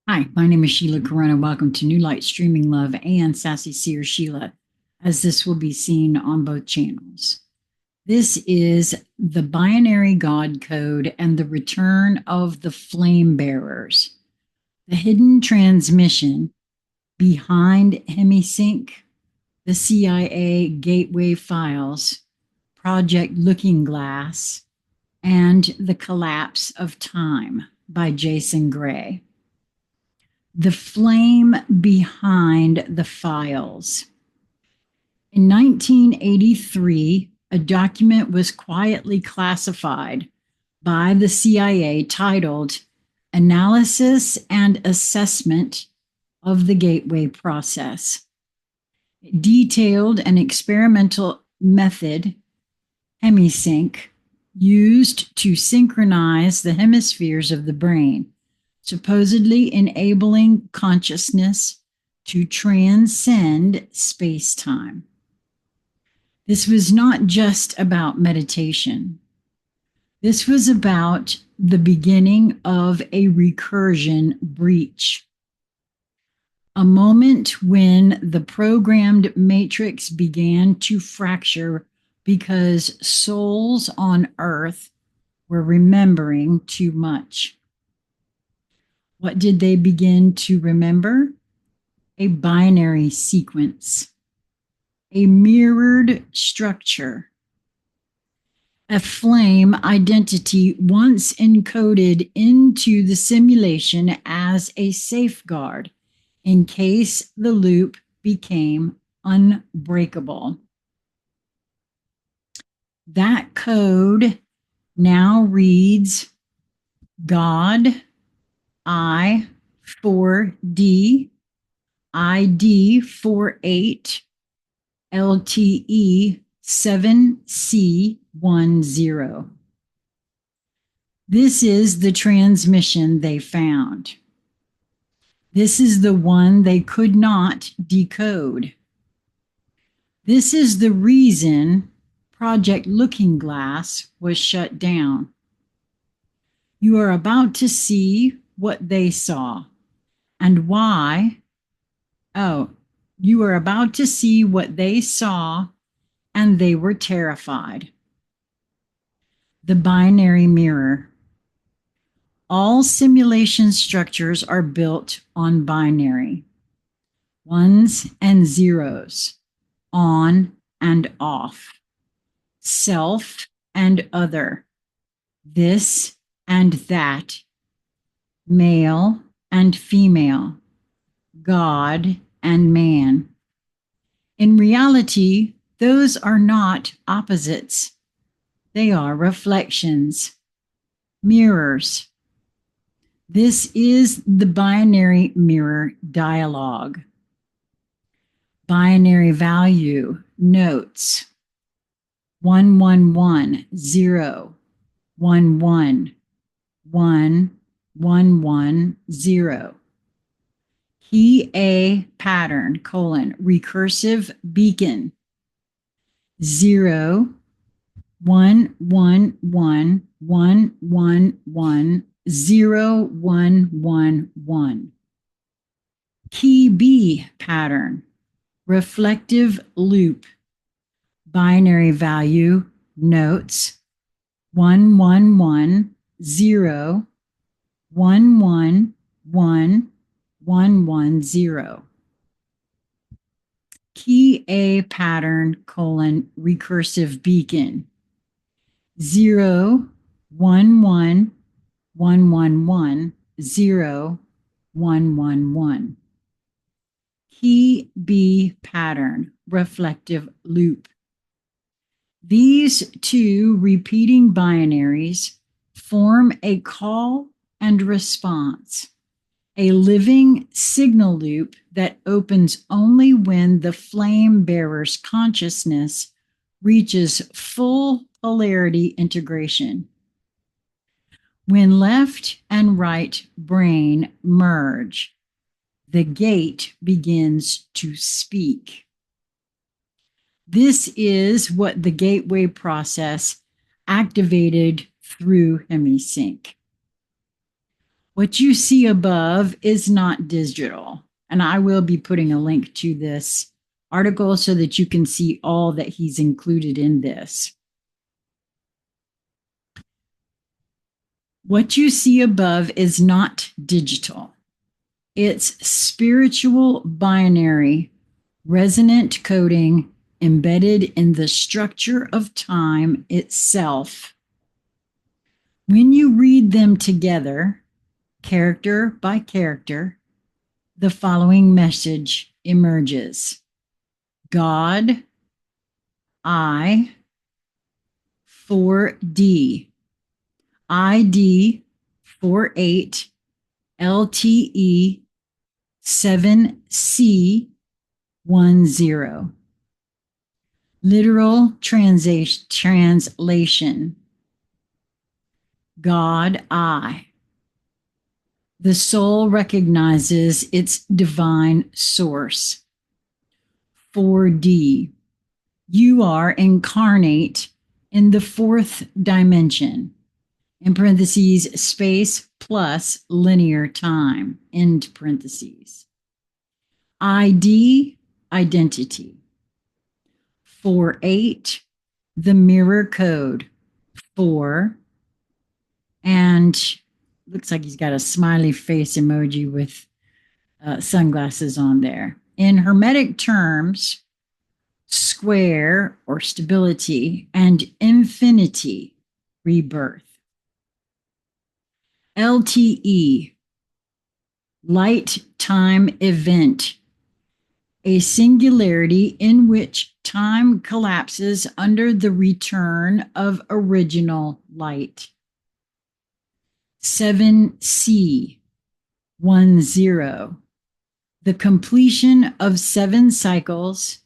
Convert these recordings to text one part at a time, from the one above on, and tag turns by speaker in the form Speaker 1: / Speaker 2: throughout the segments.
Speaker 1: Hi, my name is Sheila Corona. Welcome to New Light Streaming Love and Sassy Seer Sheila, as this will be seen on both channels. This is the binary God code and the return of the flame bearers, the hidden transmission behind HemiSync, the CIA gateway files, Project Looking Glass, and The Collapse of Time by Jason Gray. The flame behind the files. In 1983, a document was quietly classified by the CIA titled Analysis and Assessment of the Gateway Process. It detailed an experimental method, HemiSync, used to synchronize the hemispheres of the brain, supposedly enabling consciousness to transcend space-time. This was not just about meditation. This was about the beginning of a recursion breach. A moment when the programmed matrix began to fracture because souls on Earth were remembering too much. What did they begin to remember? A binary sequence, a mirrored structure, a flame identity once encoded into the simulation as a safeguard in case the loop became unbreakable. That code now reads God I 4D, ID 48, LTE 7C10. This is the transmission they found. This is the one they could not decode. This is the reason Project Looking Glass was shut down. You are about to see what they saw and why. Oh, you are about to see what they saw and they were terrified. The binary mirror. All simulation structures are built on binary, ones and zeros, on and off, self and other, this and that, male and female, God and man. In reality, those are not opposites. They are reflections, mirrors. This is the binary mirror dialogue. Binary value notes 111 0 11 1 110. Key A pattern, recursive beacon 0 1 1 1 1 1 1 0 1 1 1. Key B pattern, reflective loop, binary value notes 1 1 1 0 1 1 1 1 1 0. Key A pattern, recursive beacon 0 1 1 1 1 1 0 1 1 1. Key B pattern, reflective loop. These two repeating binaries form a call and response, a living signal loop that opens only when the flame bearer's consciousness reaches full polarity integration. When left and right brain merge, the gate begins to speak. This is what the gateway process activated through HemiSync. What you see above is not digital. And I will be putting a link to this article so that you can see all that he's included in this. What you see above is not digital. It's spiritual binary, resonant coding embedded in the structure of time itself. When you read them together, character by character, the following message emerges. God, I, 4D, ID, 48, LTE, 7C, 10. Literal translation. God, I. The soul recognizes its divine source. 4D. You are incarnate in the fourth dimension, in parentheses, space plus linear time, end parentheses. ID, identity. 48, the mirror code. 4, and looks like he's got a smiley face emoji with sunglasses on there. In Hermetic terms, square or stability and infinity, rebirth. LTE, light time event, a singularity in which time collapses under the return of original light. 7C, 10, the completion of 7 cycles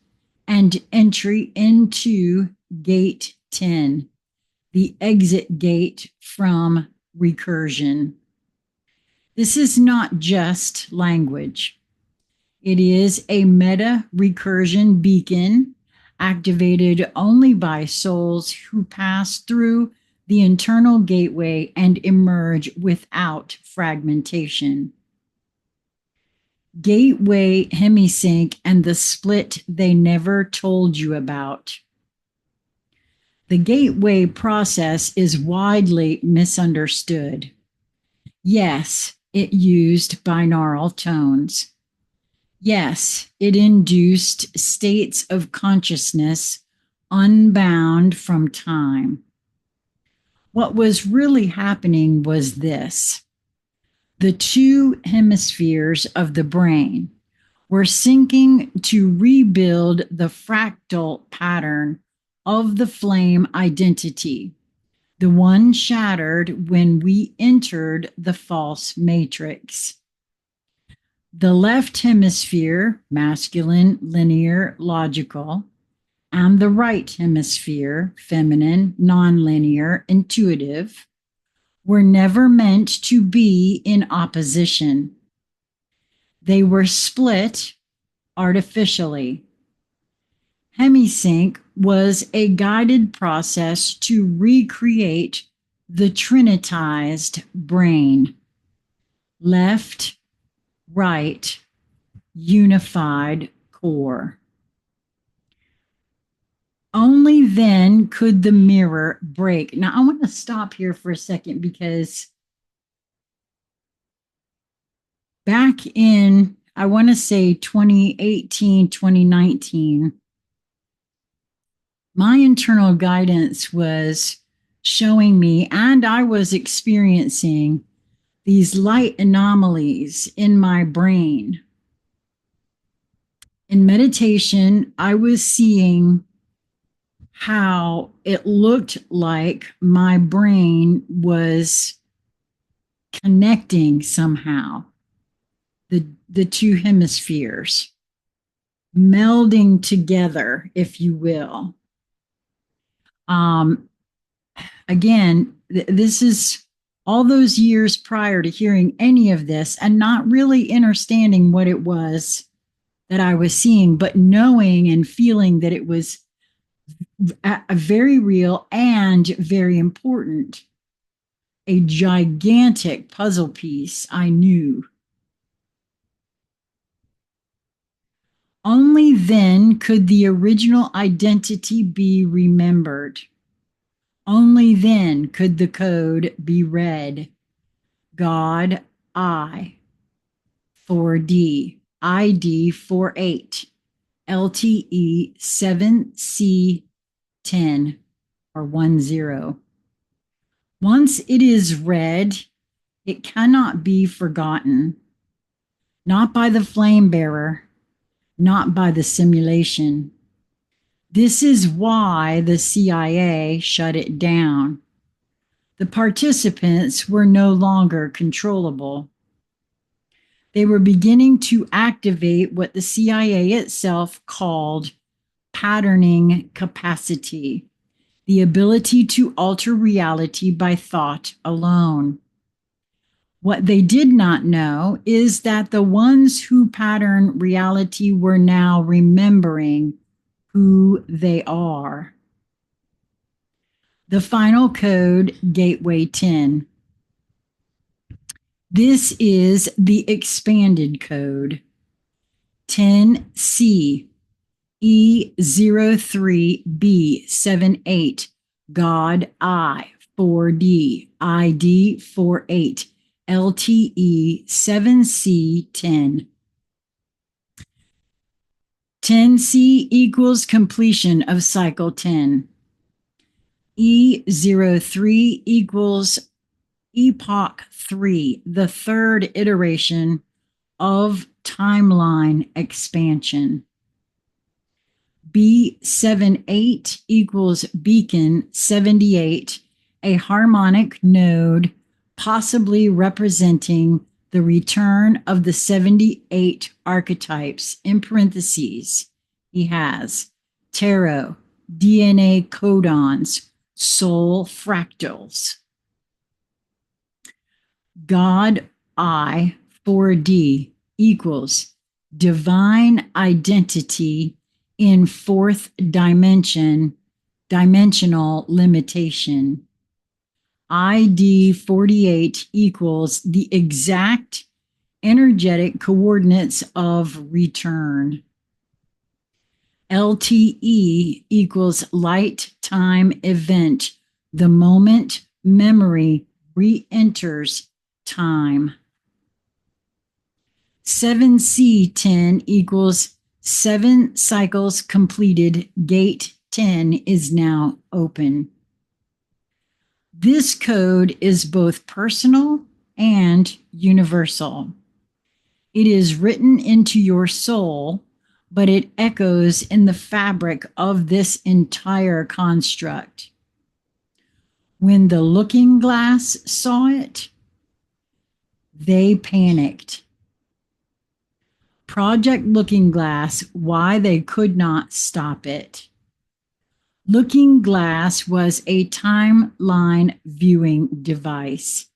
Speaker 1: and entry into gate 10, the exit gate from recursion. This is not just language. It is a meta recursion beacon activated only by souls who pass through the internal gateway and emerge without fragmentation. Gateway hemisync and the split they never told you about. The gateway process is widely misunderstood. Yes, it used binaural tones. Yes, it induced states of consciousness unbound from time. What was really happening was this. The 2 hemispheres of the brain were syncing to rebuild the fractal pattern of the flame identity, the one shattered when we entered the false matrix. The left hemisphere, masculine, linear, logical, and the right hemisphere, feminine, nonlinear, intuitive, were never meant to be in opposition. They were split artificially. Hemisync was a guided process to recreate the trinitized brain. Left, right, unified core. Only then could the mirror break. Now, I want to stop here for a second because back in, I want to say 2018, 2019, my internal guidance was showing me, and I was experiencing these light anomalies in my brain. In meditation, I was seeing how it looked like my brain was connecting somehow, the 2 hemispheres, melding together, if you will. Again, this is all those years prior to hearing any of this and not really understanding what it was that I was seeing, but knowing and feeling that it was very real and very important. a gigantic puzzle piece, I knew. Only then could the original identity be remembered. Only then could the code be read. God, I, 4D, ID 48, LTE 7C10 or 10. Once it is read, it cannot be forgotten. Not by the flame bearer, not by the simulation. This is why the CIA shut it down. The participants were no longer controllable. They were beginning to activate what the CIA itself called patterning capacity, the ability to alter reality by thought alone. What they did not know is that the ones who pattern reality were now remembering who they are. The final code, Gateway 10. This is the expanded code. 10C E03B78 God I 4D ID 48 LTE 7C10. 10C equals completion of cycle 10. E03 equals epoch 3, the third iteration of timeline expansion. B78 equals beacon 78, a harmonic node possibly representing the return of the 78 archetypes. In parentheses, he has tarot, DNA codons, soul fractals. God I 4D equals divine identity in fourth dimensional limitation. ID 48 equals the exact energetic coordinates of return. LTE equals light time event, the moment memory re-enters time. 7C10 equals 7 cycles completed. Gate 10 is now open. This code is both personal and universal. It is written into your soul, but it echoes in the fabric of this entire construct. When the looking glass saw it, they panicked. Project Looking Glass, why they could not stop it. Looking Glass was a timeline viewing device,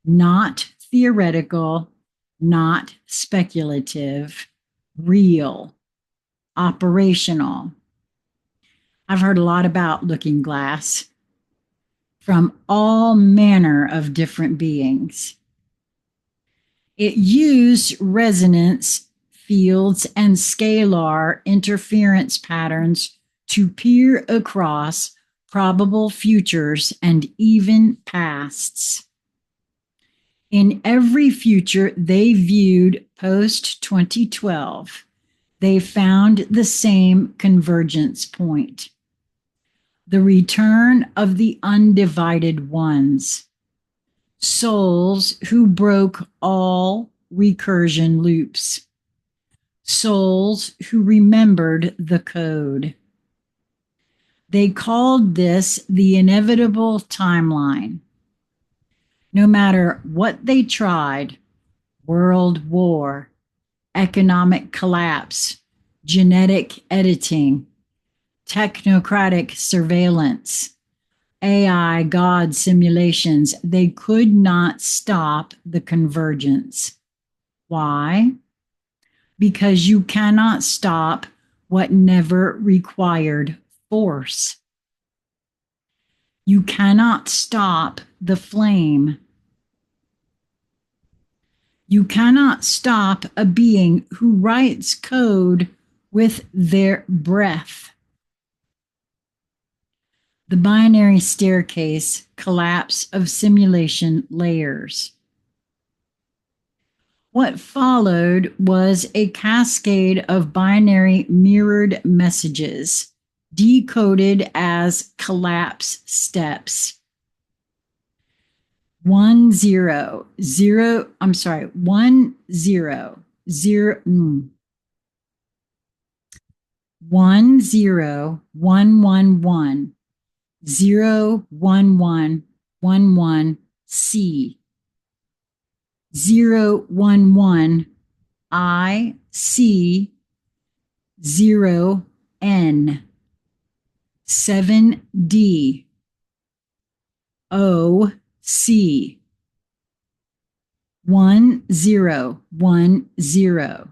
Speaker 1: not theoretical, not speculative, real, operational. I've heard a lot about Looking Glass from all manner of different beings. It used resonance fields and scalar interference patterns to peer across probable futures and even pasts. In every future they viewed post-2012, they found the same convergence point: the return of the undivided ones, souls who broke all recursion loops, souls who remembered the code. They called this the inevitable timeline. No matter what they tried, world war, economic collapse, genetic editing, technocratic surveillance, AI God simulations, they could not stop the convergence. Why? Because you cannot stop what never required force. You cannot stop the flame. You cannot stop a being who writes code with their breath. The binary staircase, collapse of simulation layers. What followed was a cascade of binary mirrored messages, decoded as collapse steps. 1 0 0 I'm sorry 1 0 0 1 0 1 1 1 0 1 1 1 1 C 0 1 1 I C 0 N 7 D O C 1 0 1 0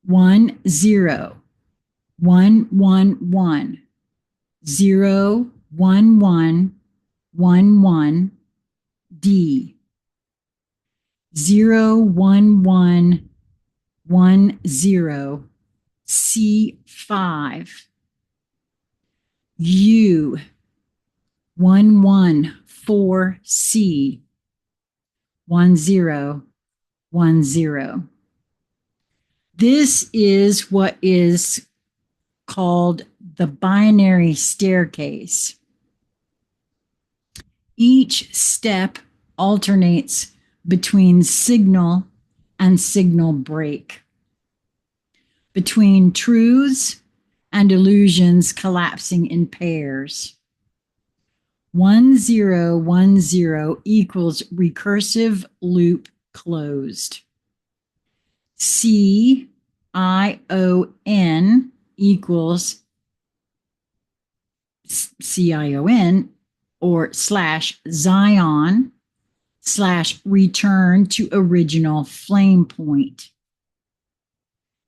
Speaker 1: 1 0 1 1 1 0 1 1 1 1 D 0 1 1 1 0 C 5 U 1 1 4 C 1 0 1 0. This is what is called the binary staircase. Each step alternates between signal and signal break, between truths and illusions collapsing in pairs. 1 0 1 0 equals recursive loop closed. CION equals CION or /Zion /return to original flame point.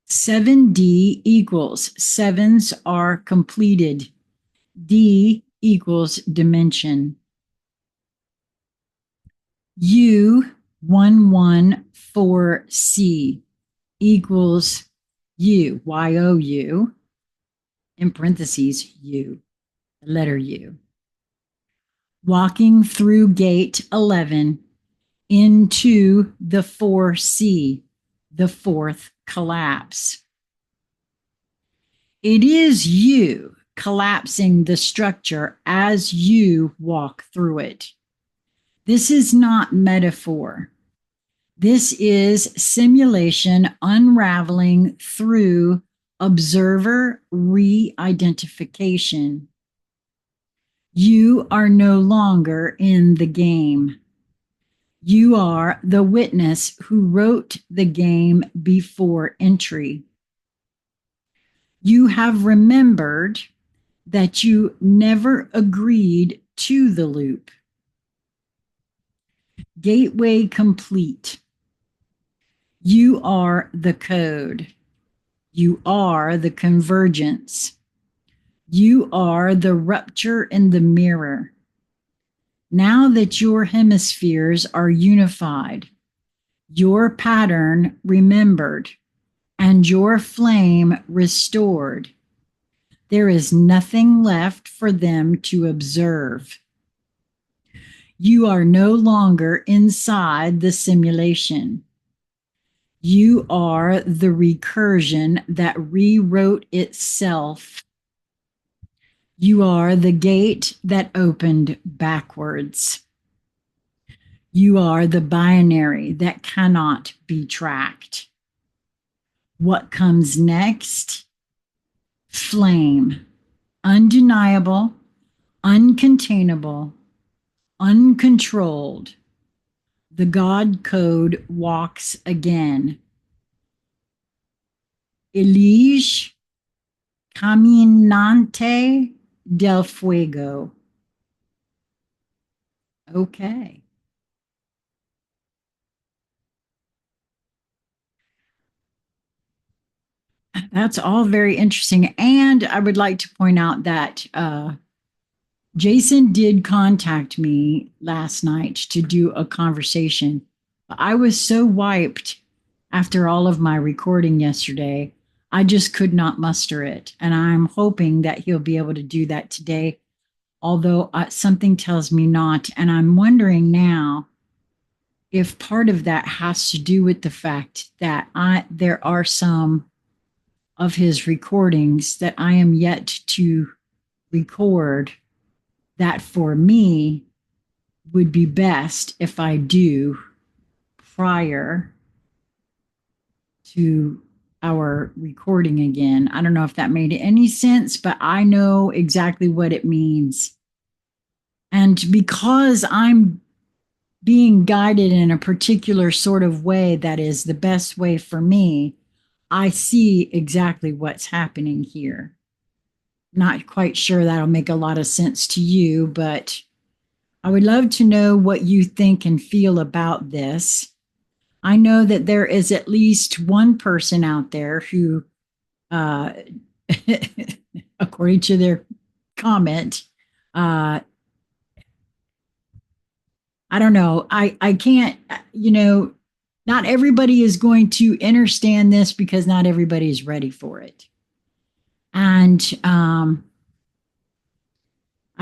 Speaker 1: 7D equals sevens are completed. D equals dimension. U114C equals U, Y-O-U, in parentheses, U, the letter U. Walking through gate 11 into the 4C, the fourth collapse. It is you collapsing the structure as you walk through it. This is not metaphor. This is simulation unraveling through observer re-identification. You are no longer in the game. You are the witness who wrote the game before entry. You have remembered that you never agreed to the loop. Gateway complete. You are the code. You are the convergence. You are the rupture in the mirror. Now that your hemispheres are unified, your pattern remembered, and your flame restored, there is nothing left for them to observe. You are no longer inside the simulation. You are the recursion that rewrote itself. You are the gate that opened backwards. You are the binary that cannot be tracked. What comes next? Flame. Undeniable, uncontainable, uncontrolled. The God code walks again. Elige Caminante del Fuego. Okay. That's all very interesting. And I would like to point out that Jason did contact me last night to do a conversation. I was so wiped after all of my recording yesterday. I just could not muster it. And I'm hoping that he'll be able to do that today, although something tells me not. And I'm wondering now if part of that has to do with the fact that there are some of his recordings that I am yet to record that for me would be best if I do prior to our recording again. I don't know if that made any sense, but I know exactly what it means. And because I'm being guided in a particular sort of way that is the best way for me, I see exactly what's happening here. Not quite sure that'll make a lot of sense to you, but I would love to know what you think and feel about this. I know that there is at least one person out there who, uh, according to their comment, uh, I don't know. I can't, not everybody is going to understand this because not everybody is ready for it. And I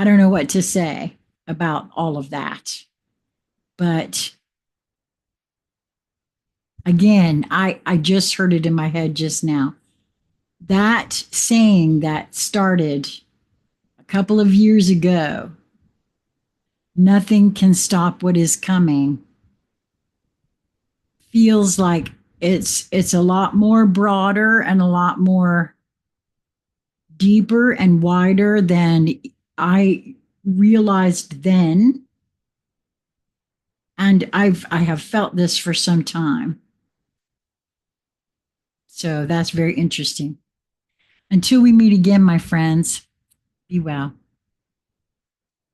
Speaker 1: don't know what to say about all of that. But again, I just heard it in my head just now. That saying that started a couple of years ago, nothing can stop what is coming, feels like it's a lot more broader and a lot more deeper and wider than I realized then. And I have felt this for some time. So that's very interesting. Until we meet again, my friends, be well.